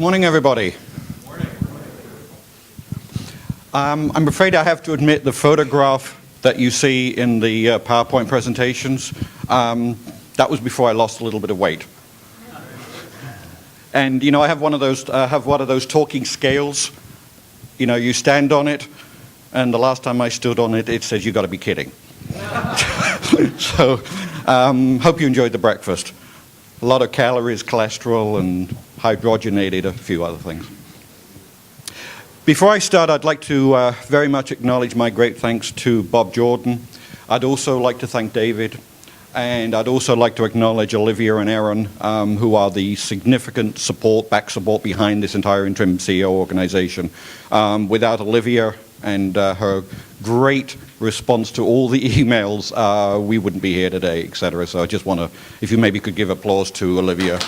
Morning, everybody. I'm afraid I have to admit the photograph that you see in the PowerPoint presentations, that was before I lost a little bit of weight. And I have one of those talking scales. You stand on it, and the last time I stood on it, it says you got to be kidding. So, hope you enjoyed the breakfast. A lot of calories, cholesterol, and hydrogenated, a few other things. Before I start, I'd like to very much acknowledge my great thanks to Bob Jordan. I'd also like to thank David, and I'd also like to acknowledge Olivia and Aaron, who are the significant back support behind this entire interim CEO organization. Without Olivia and her great response to all the emails, we wouldn't be here today, etc. So I just want to, if you maybe could give applause to Olivia.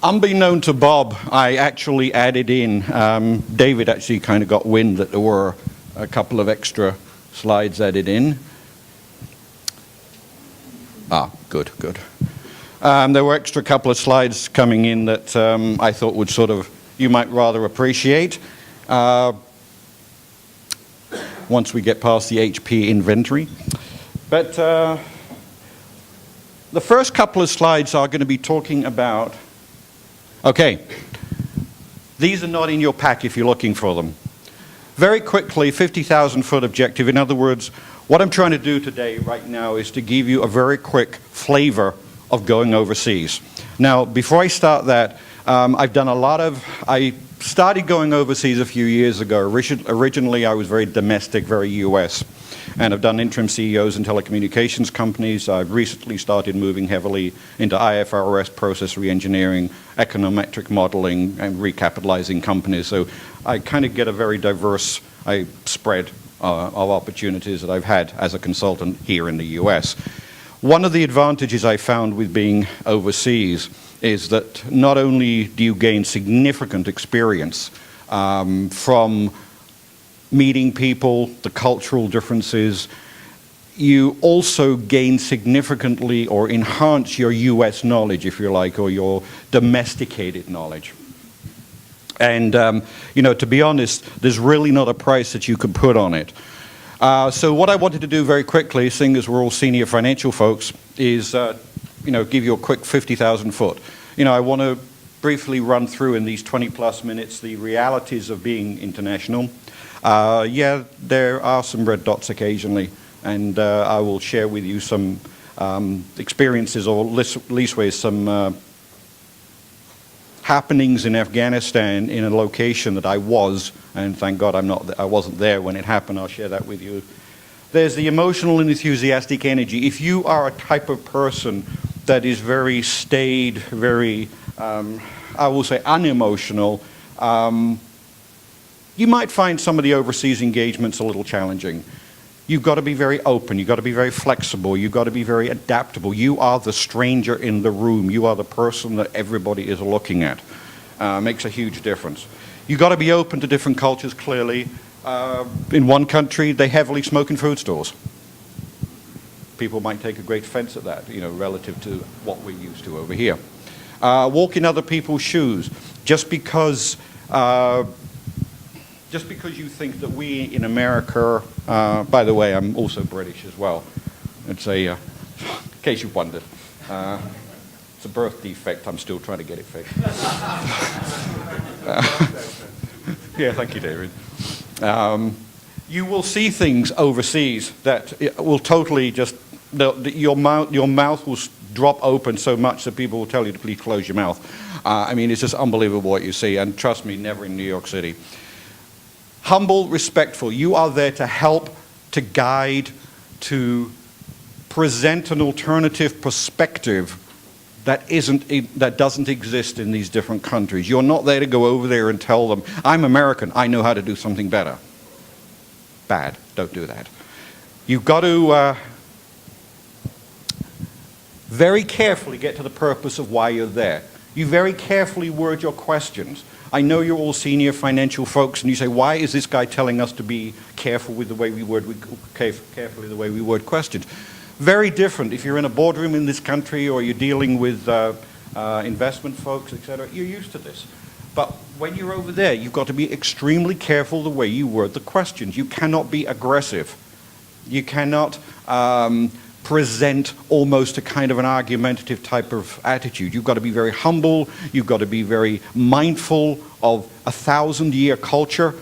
Unbeknown to Bob, I actually added in, David actually kind of got wind that there were a couple of extra slides added in. Good. There were extra couple of slides coming in that I thought would you might rather appreciate once we get past the HP inventory. But the first couple of slides are going to be talking about, okay, these are not in your pack if you're looking for them. Very quickly, 50,000 foot objective. In other words, what I'm trying to do today, right now, is to give you a very quick flavor of going overseas. Now, before I start that, I started going overseas a few years ago. Originally, I was very domestic, very US. And I've done interim CEOs in telecommunications companies. I've recently started moving heavily into IFRS, process reengineering, econometric modeling, and recapitalizing companies. So I kind of get a very diverse spread of opportunities that I've had as a consultant here in the US. One of the advantages I found with being overseas is that not only do you gain significant experience from meeting people, the cultural differences, you also gain significantly or enhance your US knowledge, if you like, or your domesticated knowledge. And, to be honest, there's really not a price that you could put on it. So what I wanted to do very quickly, seeing as we're all senior financial folks, is, give you a quick 50,000 foot. I want to briefly run through in these 20 plus minutes the realities of being international. Yeah, there are some red dots occasionally, and I will share with you some experiences, or leastways some happenings in Afghanistan in a location that I was, and thank God I wasn't there when it happened. I'll share that with you. There's the emotional and enthusiastic energy. If you are a type of person that is very staid, very, I will say, unemotional, you might find some of the overseas engagements a little challenging. You've got to be very open. You've got to be very flexible. You've got to be very adaptable. You are the stranger in the room. You are the person that everybody is looking at. Makes a huge difference. You've got to be open to different cultures, clearly. In one country, they heavily smoke in food stores. People might take a great offense at that, relative to what we're used to over here. Walk in other people's shoes. Just because you think that we in America, by the way, I'm also British as well. It's in case you wondered. It's a birth defect. I'm still trying to get it fixed. Yeah, thank you, David. You will see things overseas that will totally just, your mouth will drop open so much that people will tell you to please close your mouth. It's just unbelievable what you see, and trust me, never in New York City. Humble, respectful. You are there to help, to guide, to present an alternative perspective that doesn't exist in these different countries. You're not there to go over there and tell them, I'm American, I know how to do something better. Bad. Don't do that. You've got to very carefully get to the purpose of why you're there. You very carefully word your questions. I know you're all senior financial folks, and you say, why is this guy telling us to be careful with the way we word, carefully the way we word questions? Very different if you're in a boardroom in this country or you're dealing with investment folks, etc. You're used to this. But when you're over there, you've got to be extremely careful the way you word the questions. You cannot be aggressive. You cannot present almost a kind of an argumentative type of attitude. You've got to be very humble. You've got to be very mindful of a 1,000-year culture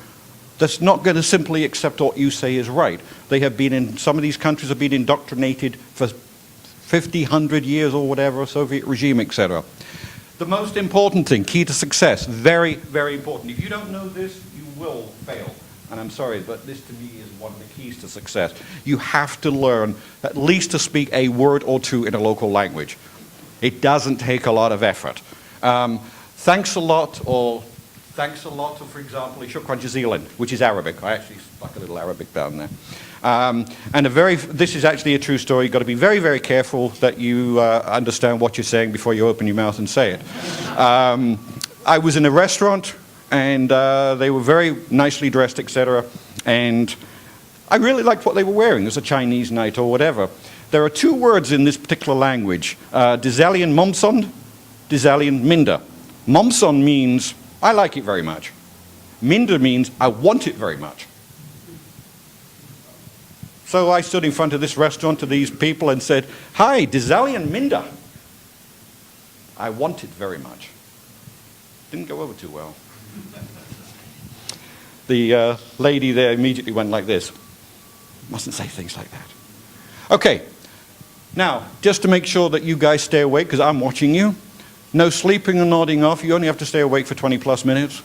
that's not going to simply accept what you say is right. They have been in, some of these countries have been indoctrinated for 50, 100 years or whatever, Soviet regime, etc. The most important thing, key to success, very, very important. If you don't know this, you will fail. And I'm sorry, but this to me is one of the keys to success. You have to learn at least to speak a word or two in a local language. It doesn't take a lot of effort. Thanks a lot, or thanks a lot, for example, shukran jazilan, which is Arabic. I actually stuck a little Arabic down there. And this is actually a true story. You've got to be very, very careful that you understand what you're saying before you open your mouth and say it. I was in a restaurant, and they were very nicely dressed, etc. And I really liked what they were wearing. It was a Chinese night or whatever. There are two words in this particular language, Dizalian Momson, Dizalian Minder. Momson means, I like it very much. Minder means, I want it very much. So I stood in front of this restaurant to these people and said, "Hi, Dizalian Minder. I want it very much." Didn't go over too well. The lady there immediately went like this. Mustn't say things like that. Okay, now, just to make sure that you guys stay awake, because I'm watching you, no sleeping and nodding off. You only have to stay awake for 20 plus minutes.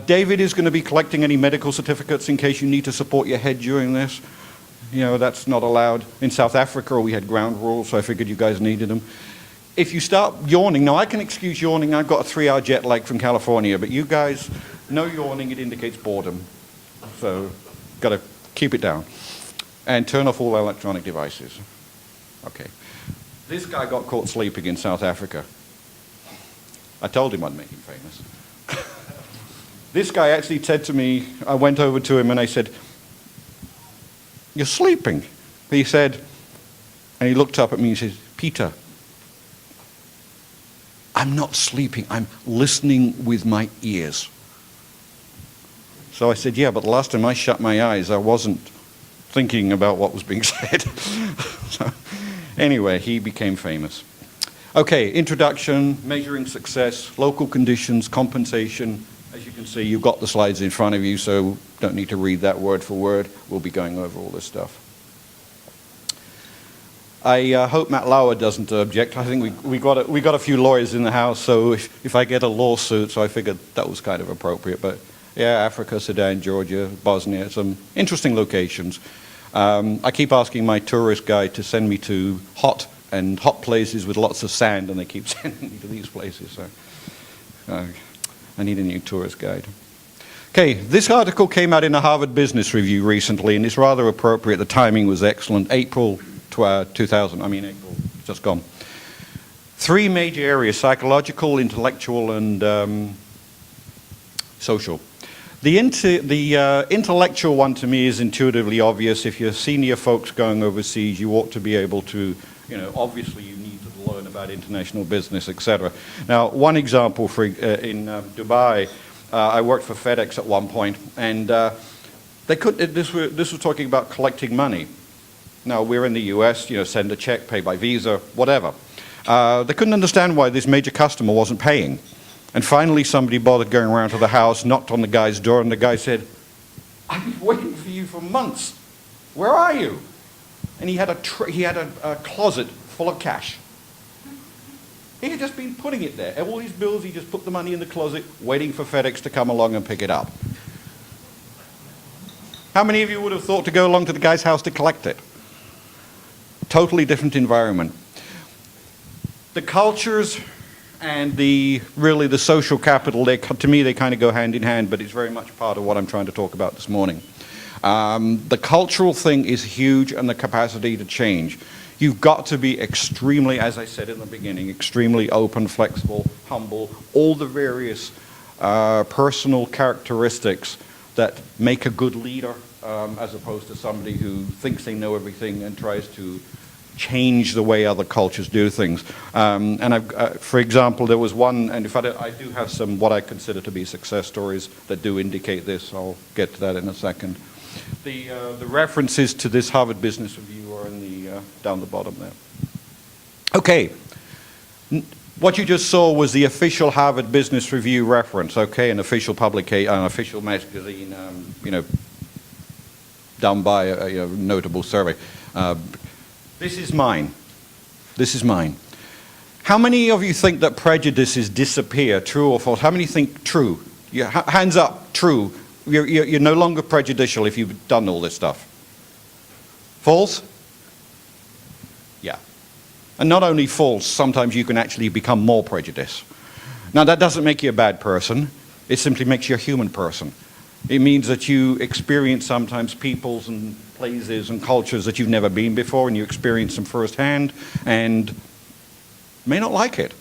David is going to be collecting any medical certificates in case you need to support your head during this. You know, that's not allowed. In South Africa, we had ground rules, so I figured you guys needed them. If you start yawning, now I can excuse yawning. I've got a 3-hour jet lag from California, but you guys, no yawning, it indicates boredom. So, got to keep it down. And turn off all electronic devices. Okay. This guy got caught sleeping in South Africa. I told him I'd make him famous. This guy actually said to me, I went over to him and I said, "You're sleeping." He said, and he looked up at me and he said, "Peter, I'm not sleeping, I'm listening with my ears." So I said, "Yeah, but the last time I shut my eyes, I wasn't thinking about what was being said." So, anyway, he became famous. Okay, introduction, measuring success, local conditions, compensation. As you can see, you've got the slides in front of you, so don't need to read that word for word. We'll be going over all this stuff. I hope Matt Lauer doesn't object. I think we got a few lawyers in the house, so if I get a lawsuit, so I figured that was kind of appropriate. But yeah, Africa, Sudan, Georgia, Bosnia, some interesting locations. I keep asking my tourist guide to send me to hot places with lots of sand, and they keep sending me to these places. So I need a new tourist guide. Okay, this article came out in a Harvard Business Review recently, and it's rather appropriate. The timing was excellent. April 2000, April, just gone. 3 major areas: psychological, intellectual, and social. The intellectual one to me is intuitively obvious. If you're senior folks going overseas, you ought to be able to, obviously you need to learn about international business, etc. Now, one example in Dubai, I worked for FedEx at one point, and this was talking about collecting money. Now, we're in the US, send a check, pay by Visa, whatever. They couldn't understand why this major customer wasn't paying. And finally, somebody bothered going around to the house, knocked on the guy's door, and the guy said, "I've been waiting for you for months. Where are you?" And he had a closet full of cash. He had just been putting it there. All his bills, he just put the money in the closet, waiting for FedEx to come along and pick it up. How many of you would have thought to go along to the guy's house to collect it? Totally different environment. The cultures and really the social capital, to me, they kind of go hand in hand, but it's very much part of what I'm trying to talk about this morning. The cultural thing is huge, and the capacity to change. You've got to be extremely, as I said in the beginning, extremely open, flexible, humble, all the various personal characteristics that make a good leader, as opposed to somebody who thinks they know everything and tries to change the way other cultures do things. For example, there was one, and I do have some what I consider to be success stories that do indicate this. I'll get to that in a second. The references to this Harvard Business Review are in the down the bottom there. Okay. What you just saw was the official Harvard Business Review reference, okay, an official publication, an official magazine, done by a notable survey. This is mine. This is mine. How many of you think that prejudices disappear, true or false? How many think true? Hands up, true. You're no longer prejudicial if you've done all this stuff. False? Yeah. And not only false, sometimes you can actually become more prejudiced. Now that doesn't make you a bad person, it simply makes you a human person. It means that you experience sometimes peoples and places and cultures that you've never been before, and you experience them firsthand and may not like it.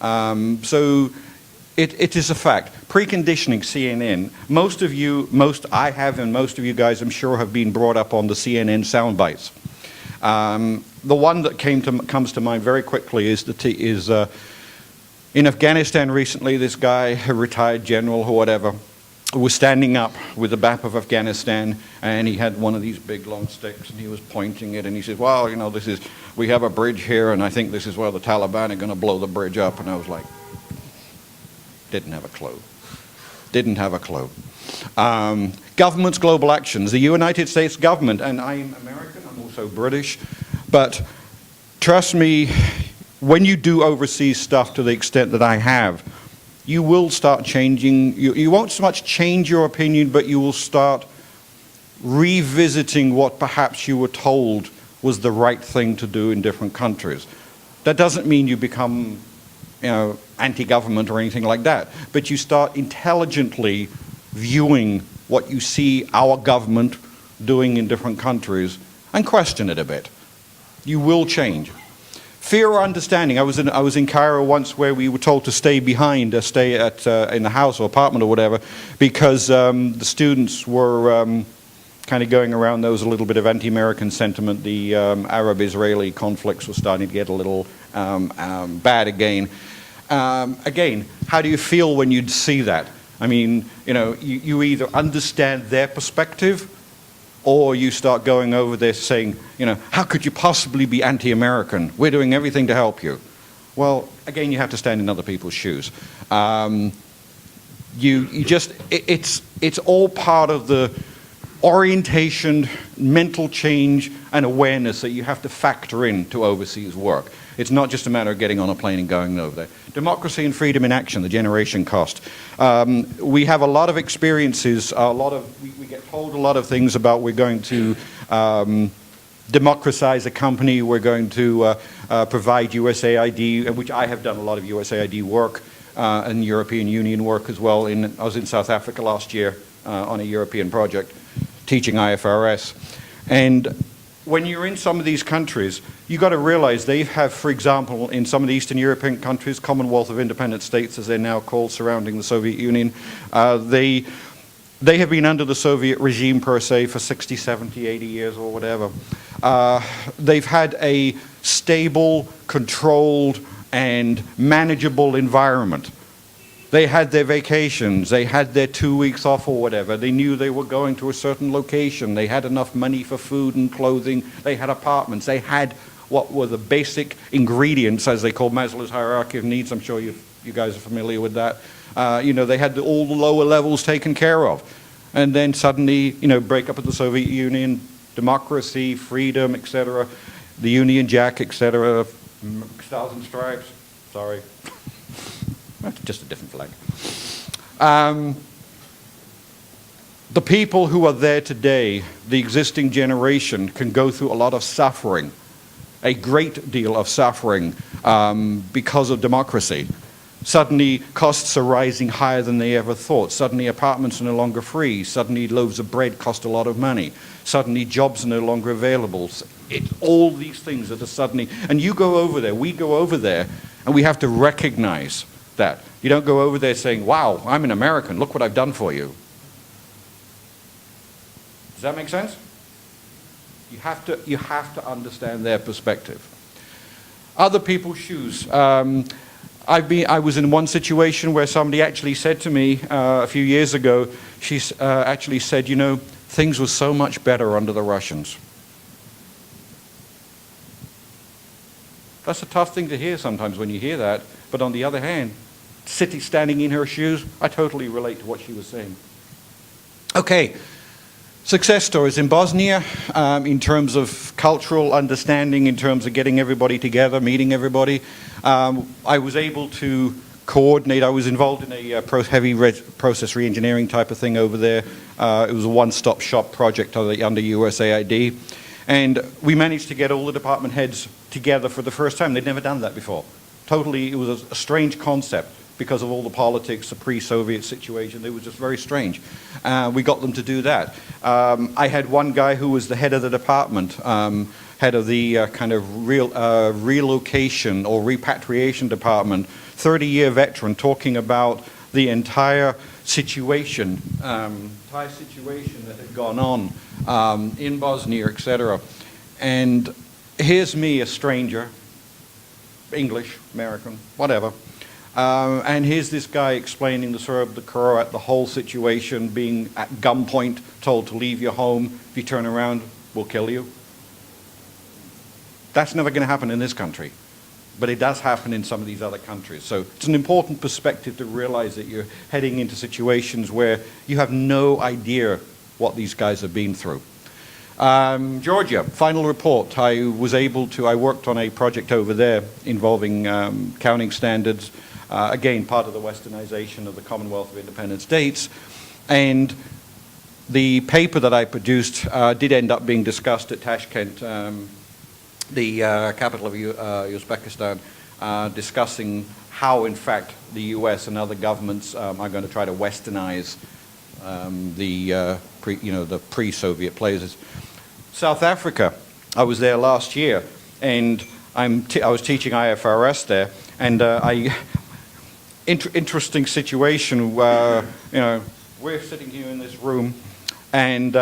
So it is a fact. Preconditioning, CNN, I have, and most of you guys I'm sure have been brought up on the CNN sound bites. The one that comes to mind very quickly is in Afghanistan recently, this guy, a retired general or whatever, was standing up with the map of Afghanistan, and he had one of these big long sticks, and he was pointing it, and he said, well, we have a bridge here, and I think this is where the Taliban are going to blow the bridge up. And I was like, didn't have a clue. Didn't have a clue. Government's global actions. The United States government, and I'm American, I'm also British, but trust me, when you do overseas stuff to the extent that I have, you will start changing. You won't so much change your opinion, but you will start revisiting what perhaps you were told was the right thing to do in different countries. That doesn't mean you become, anti-government or anything like that, but you start intelligently viewing what you see our government doing in different countries and question it a bit. You will change. Fear or understanding. I was in Cairo once where we were told to stay behind, stay in the house or apartment or whatever, because the students were kind of going around. There was a little bit of anti-American sentiment. The Arab-Israeli conflicts were starting to get a little bad again. Again, how do you feel when you see that? I mean, you either understand their perspective, or you start going over there saying, how could you possibly be anti-American? We're doing everything to help you. Well, again, you have to stand in other people's shoes. It's all part of the orientation, mental change, and awareness that you have to factor in to overseas work. It's not just a matter of getting on a plane and going over there. Democracy and freedom in action, the generation cost. We have a lot of experiences, we get told a lot of things about we're going to democratize a company, we're going to provide USAID, which I have done a lot of USAID work and European Union work as well. I was in South Africa last year on a European project teaching IFRS. And when you're in some of these countries, you've got to realize they have, for example, in some of the Eastern European countries, Commonwealth of Independent States, as they're now called, surrounding the Soviet Union, they have been under the Soviet regime, per se, for 60, 70, 80 years or whatever. They've had a stable, controlled, and manageable environment. They had their vacations, they had their 2 weeks off or whatever, they knew they were going to a certain location, they had enough money for food and clothing, they had apartments, they had what were the basic ingredients, as they call Maslow's hierarchy of needs. I'm sure you guys are familiar with that. They had all the lower levels taken care of. And then suddenly, break up with the Soviet Union, democracy, freedom, etc., the Union Jack, etc., Stars and Stripes, sorry. Just a different flag. The people who are there today, the existing generation, can go through a lot of suffering, a great deal of suffering because of democracy. Suddenly, costs are rising higher than they ever thought. Suddenly, apartments are no longer free. Suddenly, loaves of bread cost a lot of money. Suddenly, jobs are no longer available. All these things that are suddenly... And you go over there, we go over there, and we have to recognize that. You don't go over there saying, wow, I'm an American, look what I've done for you. that make sense? You have to understand their perspective. Other people's shoes. I was in one situation where somebody actually said to me a few years ago, she actually said, you know, things were so much better under the Russians. That's a tough thing to hear sometimes when you hear that, but on the other hand, standing in her shoes, I totally relate to what she was saying. Okay, success stories in Bosnia, in terms of cultural understanding, in terms of getting everybody together, meeting everybody. I was able to coordinate. I was involved in a heavy process re-engineering type of thing over there. It was a one-stop shop project under USAID. And we managed to get all the department heads together for the first time. They'd never done that before. Totally, it was a strange concept because of all the politics, the pre-Soviet situation. It was just very strange. We got them to do that. I had one guy who was the head of the department, head of the kind of relocation or repatriation department, 30-year veteran, talking about the entire situation that had gone on in Bosnia, etc. And here's me, a stranger, English, American, whatever. And here's this guy explaining the Serb, the Croat, the whole situation, being at gunpoint, told to leave your home. If you turn around, we'll kill you. That's never going to happen in this country. But it does happen in some of these other countries. So it's an important perspective to realize that you're heading into situations where you have no idea what these guys have been through. Georgia, final report. I worked on a project over there involving counting standards, again, part of the westernization of the Commonwealth of Independent States. And the paper that I produced did end up being discussed at Tashkent, the capital of Uzbekistan, discussing how, in fact, the US and other governments are going to try to westernize the pre-Soviet places. South Africa, I was there last year, and I was teaching IFRS there, and interesting situation where, you know, we're sitting here in this room, and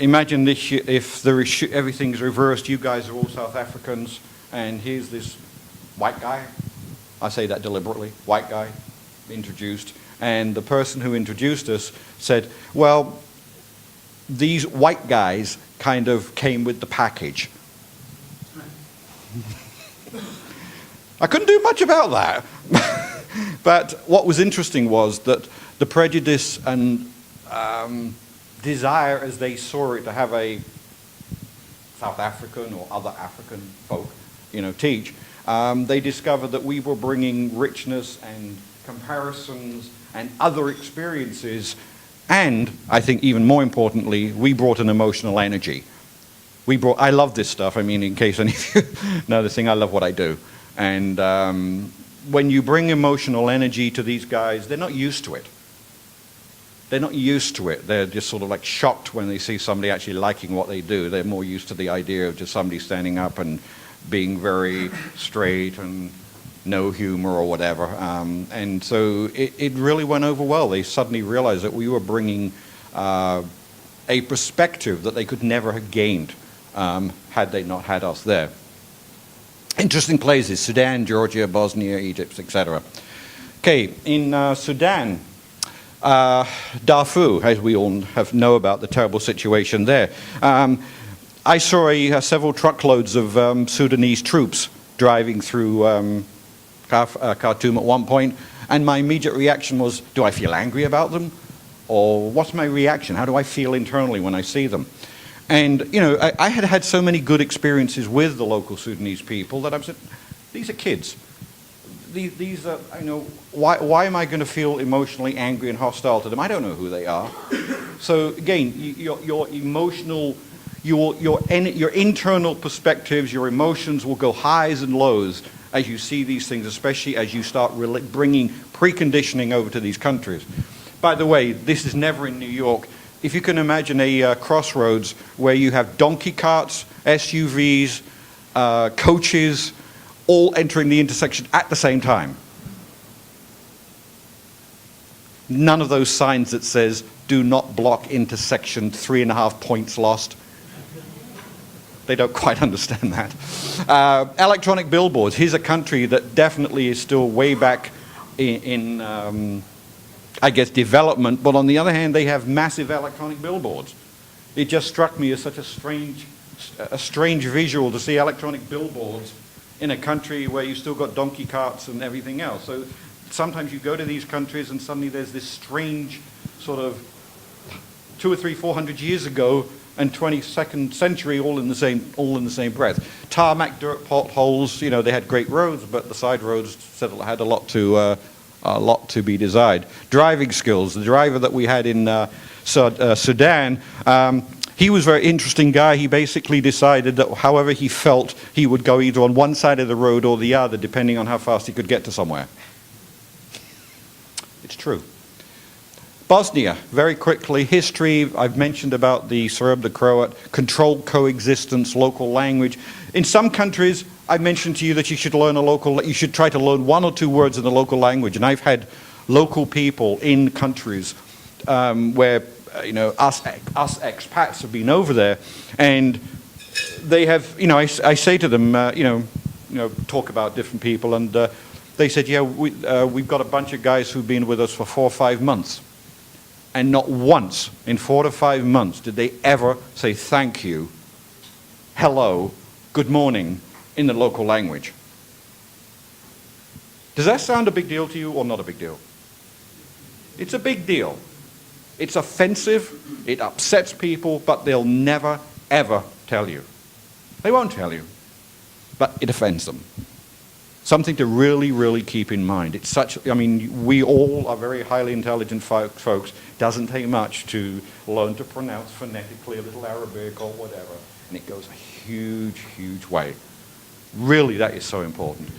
imagine this, if everything's reversed, you guys are all South Africans, and here's this white guy, I say that deliberately, white guy, introduced, and the person who introduced us said, well, these white guys kind of came with the package. I couldn't do much about that. But what was interesting was that the prejudice and desire as they saw it to have a South African or other African folk, you know, teach, they discovered that we were bringing richness and comparisons and other experiences, and I think even more importantly, we brought an emotional energy. I love this stuff. I mean, in case any of you know this thing, I love what I do. And when you bring emotional energy to these guys, they're not used to it. They're not used to it. They're just sort of like shocked when they see somebody actually liking what they do. They're more used to the idea of just somebody standing up and being very straight and no humor or whatever. And so it really went over well. They suddenly realized that we were bringing a perspective that they could never have gained had they not had us there. Interesting places: Sudan, Georgia, Bosnia, Egypt, etc. Okay, in Sudan, Darfur, as we all know about the terrible situation there. I saw several truckloads of Sudanese troops driving through Khartoum at one point, and my immediate reaction was, do I feel angry about them? Or what's my reaction? How do I feel internally when I see them? And, you know, I had had so many good experiences with the local Sudanese people that I said, these are kids. These are, you know, why am I going to feel emotionally angry and hostile to them? I don't know who they are. So again, your emotional, your internal perspectives, your emotions will go highs and lows as you see these things, especially as you start bringing preconditioning over to these countries. By the way, this is never in New York. If you can imagine a crossroads where you have donkey carts, SUVs, coaches, all entering the intersection at the same time. None of those signs that says do not block intersection 3.5 points lost. They don't quite understand that. Electronic billboards. Here's a country that definitely is still way back in I guess, development, but on the other hand, they have massive electronic billboards. It just struck me as such a strange visual to see electronic billboards in a country where you still got donkey carts and everything else. So sometimes you go to these countries and suddenly there's this strange sort of 200 or 300, 400 years ago and 22nd century all in the same breath. Tarmac, dirt potholes, you know, they had great roads, but the side roads had a lot to be desired. Driving skills. The driver that we had in Sudan, he was a very interesting guy. He basically decided that however he felt, he would go either on one side of the road or the other, depending on how fast he could get to somewhere. It's true. Bosnia, very quickly, history. I've mentioned about the Serb, the Croat, controlled coexistence, local language. In some countries, I mentioned to you that you should try to learn 1 or 2 words in the local language. And I've had local people in countries where, you know, us expats have been over there, and they have, you know, I say to them, you know, talk about different people, and they said, yeah, we've got a bunch of guys who've been with us for 4 or 5 months. And not once in 4 to 5 months did they ever say thank you, hello, good morning in the local language. Does that sound a big deal to you or not a big deal? It's a big deal. It's offensive, it upsets people, but they'll never, ever tell you. They won't tell you, but it offends them. Something to really, really keep in mind. It's such, I mean, we all are very highly intelligent folks. Doesn't take much to learn to pronounce phonetically a little Arabic or whatever, and it goes a huge, huge way. Really, that is so important.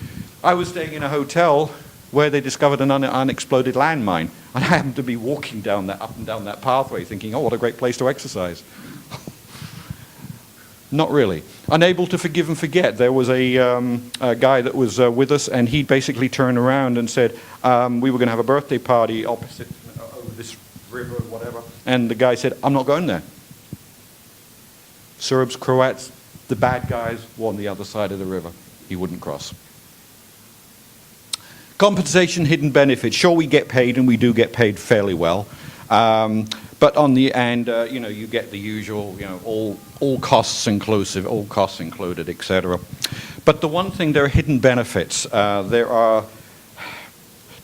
I was staying in a hotel where they discovered an unexploded landmine, and I happened to be walking up and down that pathway thinking, oh, what a great place to exercise. Not really. Unable to forgive and forget. There was a guy that was with us, and he basically turned around and said, we were going to have a birthday party opposite over this river or whatever, and the guy said, I'm not going there. Serbs, Croats, the bad guys were on the other side of the river. He wouldn't cross. Compensation, hidden benefits. Sure, we get paid, and we do get paid fairly well. But on the end, you know, you get the usual, you know, all costs inclusive, all costs included, etc. But the one thing, there are hidden benefits. There are,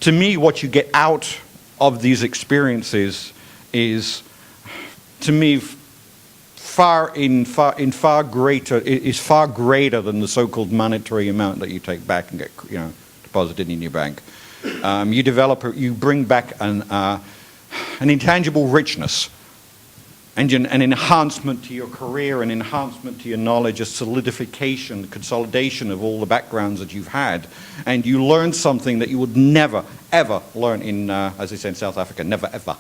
to me, what you get out of these experiences is, to me, far greater than the so-called monetary amount that you take back and get, you know, deposited in your bank. You bring back an intangible richness and an enhancement to your career, an enhancement to your knowledge, a solidification, consolidation of all the backgrounds that you've had, and you learn something that you would never, ever learn in, as they say in South Africa, never, ever.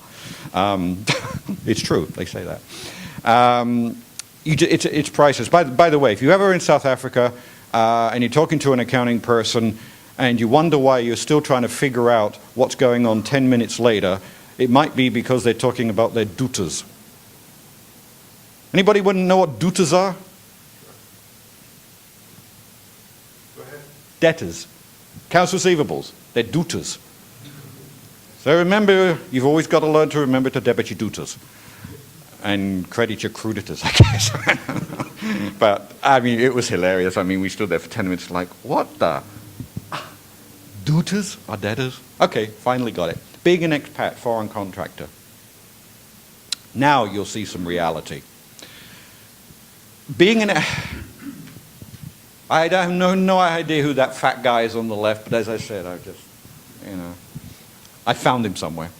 It's true, they say that. It's priceless. By the way, if you're ever in South Africa and you're talking to an accounting person and you wonder why you're still trying to figure out what's going on 10 minutes later, it might be because they're talking about their dutas. Anybody wouldn't know what dutas are? Go ahead. Debtors. Accounts receivables. They're dutas. So remember, you've always got to learn to remember to debit your dutas and credit your creditors, I guess. But, I mean, it was hilarious. I mean, we stood there for 10 minutes like, what the? Dutas are debtors? Okay, finally got it. Being an expat, foreign contractor. Now you'll see some reality. I have no idea who that fat guy is on the left, but as I said, I found him somewhere.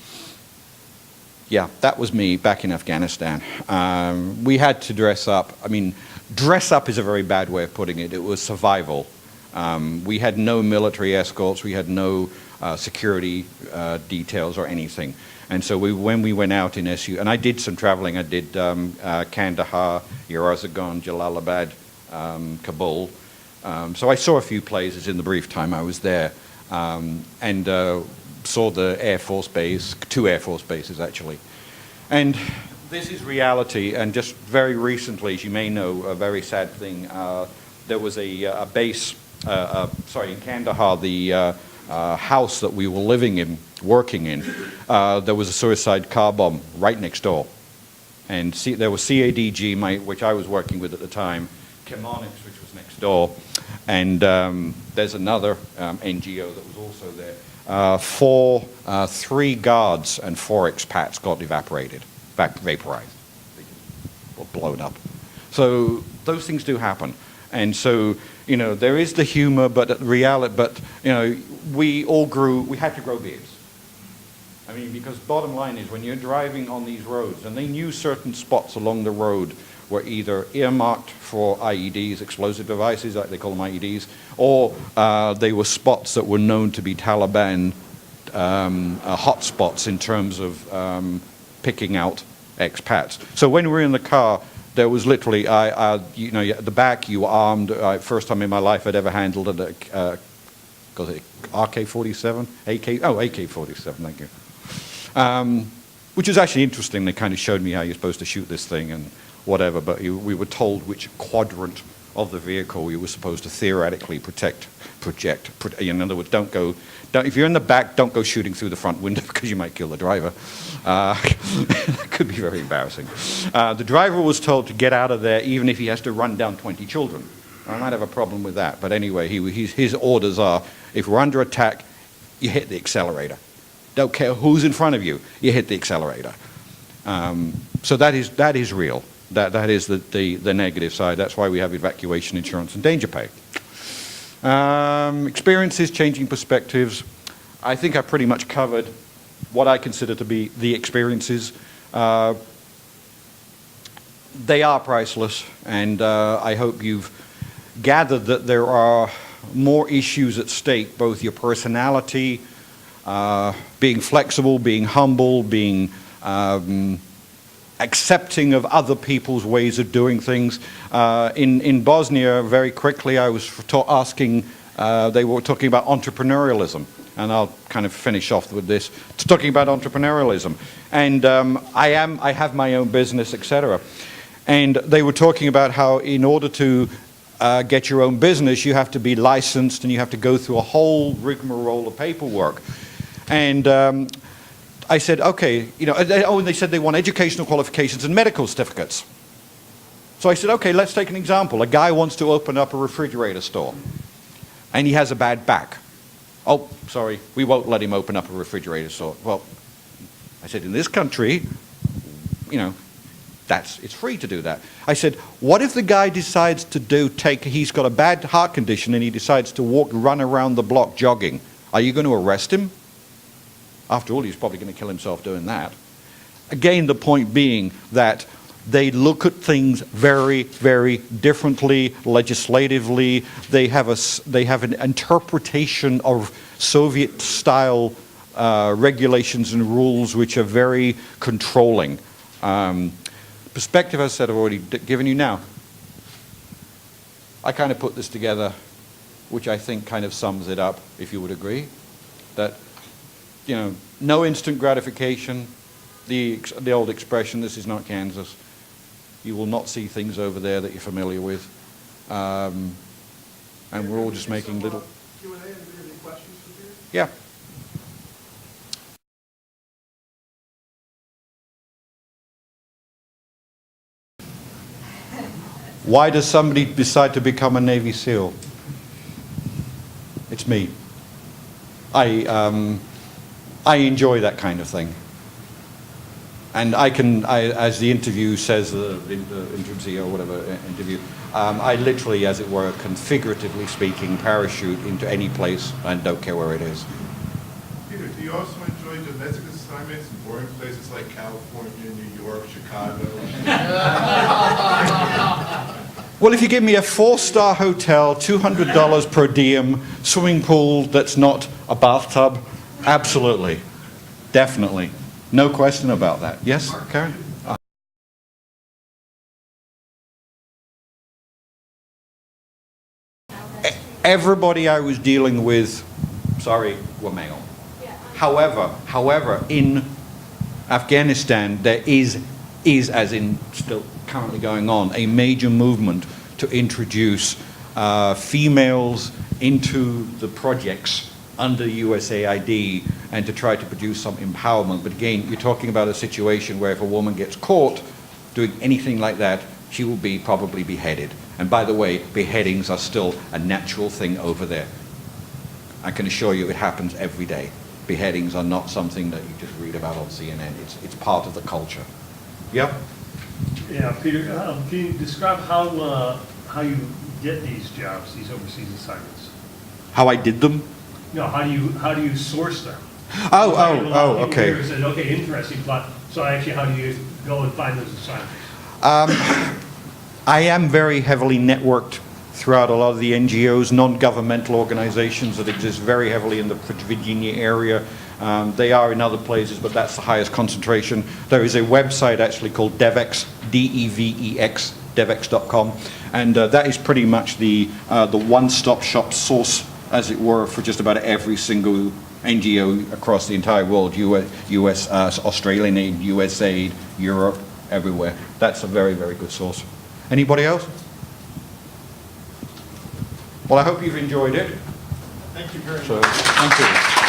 Yeah, that was me back in Afghanistan. We had to dress up. I mean, dress up is a very bad way of putting it. It was survival. We had no military escorts. We had no security details or anything. And so when we went out in SU, and I did some traveling. I did Kandahar, Yarazgan, Jalalabad, Kabul. So I saw a few places in the brief time I was there, and saw the Air Force Base, 2 Air Force bases actually. And this is reality, and just very recently, as you may know, a very sad thing, there was a base, in Kandahar, the house that we were living in, working in, there was a suicide car bomb right next door. And there was CADG, which I was working with at the time, Chemonics, which was next door, and there's another NGO that was also there. 3 guards and 4 expats got vaporized. They just were blown up. So those things do happen. And so, you know, there is the humor, but you know, we had to grow beards. I mean, because bottom line is when you're driving on these roads, and they knew certain spots along the road were either earmarked for IEDs, explosive devices, like they call them IEDs, or they were spots that were known to be Taliban hot spots in terms of picking out expats. So when we were in the car, there was literally, you know, at the back you were armed. First time in my life I'd ever handled an AK-47, AK-47, thank you. Which is actually interesting. They kind of showed me how you're supposed to shoot this thing and whatever, but we were told which quadrant of the vehicle you were supposed to theoretically project. In other words, if you're in the back, don't go shooting through the front window because you might kill the driver. That could be very embarrassing. The driver was told to get out of there even if he has to run down 20 children. I might have a problem with that, but anyway, his orders are, if we're under attack, you hit the accelerator. Don't care who's in front of you, you hit the accelerator. So that is real. That is the negative side. That's why we have evacuation insurance and danger pay. Experiences, changing perspectives. I think I pretty much covered what I consider to be the experiences. They are priceless, and I hope you've gathered that there are more issues at stake, both your personality, being flexible, being humble, being accepting of other people's ways of doing things. In Bosnia, very quickly, I was asking, they were talking about entrepreneurialism, and I'll kind of finish off with this, talking about entrepreneurialism. And I have my own business, etc. And they were talking about how in order to get your own business, you have to be licensed and you have to go through a whole rigmarole of paperwork. And I said, okay, you know, and they said they want educational qualifications and medical certificates. So I said, okay, let's take an example. A guy wants to open up a refrigerator store, and he has a bad back. Oh, sorry, we won't let him open up a refrigerator store. Well, I said, in this country, you know, it's free to do that. I said, what if the guy decides to he's got a bad heart condition and he decides to run around the block jogging? Are you going to arrest him? After all, he's probably going to kill himself doing that. Again, the point being that they look at things very, very differently legislatively. They have an interpretation of Soviet-style regulations and rules which are very controlling. Perspective, as I said, I've already given you now. I kind of put this together, which I think kind of sums it up, if you would agree, that, you know, no instant gratification, the old expression, this is not Kansas. You will not see things over there that you're familiar with. And we're all just making little... Q&A, anybody have any questions for Peter? Yeah. Why does somebody decide to become a Navy SEAL? It's me. I enjoy that kind of thing. And as the interview says, the interview or whatever interview, I literally, as it were, can figuratively speaking, parachute into any place and don't care where it is. Peter, do you also enjoy domestic assignments in boring places like California, New York, Chicago? Well, if you give me a 4-star hotel, $200 per diem, swimming pool that's not a bathtub, absolutely, definitely. No question about that. Yes, Karen? Everybody I was dealing with, were male. However, in Afghanistan, there is as in still currently going on, a major movement to introduce females into the projects under USAID and to try to produce some empowerment. But again, you're talking about a situation where if a woman gets caught doing anything like that, she will be probably beheaded. And by the way, beheadings are still a natural thing over there. I can assure you it happens every day. Beheadings are not something that you just read about on CNN. It's part of the culture. Yep. Yeah, Peter, can you describe how you get these jobs, these overseas assignments? How I did them? No, how do you source them? Okay. You said, okay, interesting, but so actually, how do you go and find those assignments? I am very heavily networked throughout a lot of the NGOs, non-governmental organizations that exist very heavily in the Virginia area. They are in other places, but that's the highest concentration. There is a website actually called Devex, D-E-V-E-X, devex.com, and that is pretty much the one-stop shop source, as it were, for just about every single NGO across the entire world, US, Australian aid, USAID, Europe, everywhere. That's a very, very good source. Anybody else? Well, I hope you've enjoyed it. Thank you very much. So, thank you.